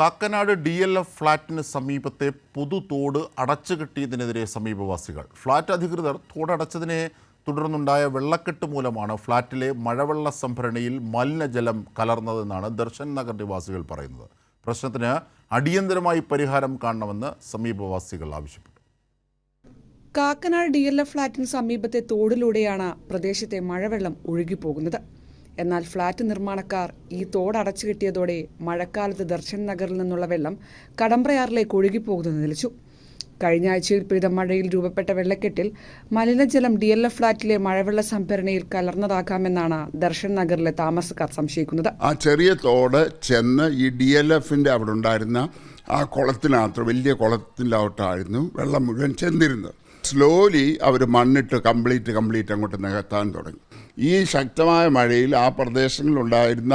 Kakkanad DLF ഫ്ളാറ്റിന് സമീപത്തെ പൊതുതോട് അടച്ചുകെട്ടിയതിനെതിരെ സമീപവാസികൾ. Flat അധികൃതർ തോടടച്ചതിനെ തുടർന്നുണ്ടായ വെള്ളക്കെട്ട് മൂലമാണ് ഫ്ളാറ്റിലെ മഴവെള്ള സംഭരണിയിൽ മലിനജലം കലർന്നതെന്നാണ് ദർശൻ നഗർ നിവാസികൾ പറയുന്നത്. പ്രശ്നത്തിന് അടിയന്തരമായി പരിഹാരം കാണണമെന്ന് സമീപവാസികൾ ആവശ്യപ്പെട്ടു. കാക്കനാട് DLF ഫ്ളാറ്റിന് സമീപത്തെ തോടിലൂടെയാണ് പ്രദേശത്തെ മഴവെള്ളം ഒഴുകിപ്പോകുന്നത്. എന്നാൽ ഫ്ളാറ്റ് നിർമ്മാണക്കാർ ഈ തോട് അടച്ചു കെട്ടിയതോടെ മഴക്കാലത്ത് ദർശൻ നഗറിൽ നിന്നുള്ള വെള്ളം കടമ്പ്രയാറിലേക്ക് ഒഴുകിപ്പോകുന്നത് നിലച്ചു. കഴിഞ്ഞ ആഴ്ചയിൽ പെയ്ത മഴയിൽ രൂപപ്പെട്ട വെള്ളക്കെട്ടിൽ മലിനജലം DLF ഫ്ളാറ്റിലെ മഴവെള്ള സംഭരണിയിൽ കലർന്നതാകാമെന്നാണ് ദർശൻ നഗറിലെ താമസക്കാർ സംശയിക്കുന്നത്. ആ ചെറിയ തോട് ചെന്ന് ഈ DLFന്റെ അവിടെ ഉണ്ടായിരുന്ന ആ കുളത്തിനകത്ത്, വലിയ കുളത്തിലായിട്ടായിരുന്നു വെള്ളം മുഴുവൻ ചെന്നിരുന്നത്. സ്ലോലി അവർ മണ്ണിട്ട് കംപ്ലീറ്റ് അങ്ങോട്ട് നികത്താൻ തുടങ്ങി. ഈ ശക്തമായ മഴയിൽ ആ പ്രദേശങ്ങളിലുണ്ടായിരുന്ന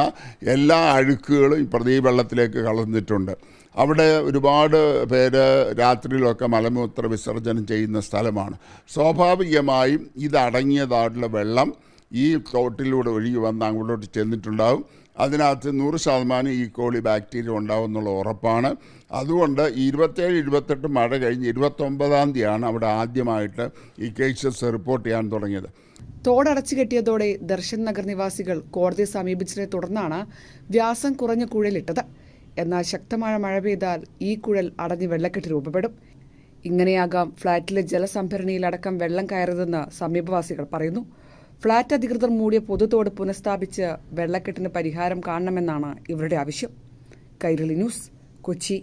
എല്ലാ അഴുക്കുകളും ഈ വെള്ളത്തിലേക്ക് കളഞ്ഞിട്ടുണ്ട്. അവിടെ ഒരുപാട് പേര് രാത്രിയിലൊക്കെ മലമൂത്ര വിസർജനം ചെയ്യുന്ന സ്ഥലമാണ്. സ്വാഭാവികമായും ഇതടങ്ങിയതായിട്ടുള്ള വെള്ളം ഈ തോട്ടിലൂടെ ഒഴുകി വന്ന് അങ്ങോട്ട് ചെന്നിട്ടുണ്ടാവും. അതിനകത്ത് 100% ഈ കോളി ബാക്ടീരിയ ഉണ്ടാവും എന്നുള്ള ഉറപ്പാണ്. അതുകൊണ്ട് 27-28 മഴ കഴിഞ്ഞ് 29-ാം തീയതിയാണ് അവിടെ ആദ്യമായിട്ട് ഈ കേസസ് റിപ്പോർട്ട് ചെയ്യാൻ തുടങ്ങിയത്. തോടടച്ചു കെട്ടിയതോടെ ദർശൻ നഗർ നിവാസികൾ കോടതിയെ സമീപിച്ചതിനെ തുടർന്നാണ് വ്യാസം കുറഞ്ഞ കുഴലിട്ടത്. എന്നാൽ ശക്തമായ മഴ പെയ്താൽ ഈ കുഴൽ അടഞ്ഞ് വെള്ളക്കെട്ട് രൂപപ്പെടും. ഇങ്ങനെയാകാം ഫ്ളാറ്റിലെ ജലസംഭരണിയിലടക്കം വെള്ളം കയറിയതെന്ന് സമീപവാസികൾ പറയുന്നു. ഫ്ളാറ്റ് അധികൃതർ മൂടിയ പൊതുതോട് പുനഃസ്ഥാപിച്ച് വെള്ളക്കെട്ടിന് പരിഹാരം കാണണമെന്നാണ് ഇവരുടെ ആവശ്യം. കൈരളി ന്യൂസ്, കൊച്ചി.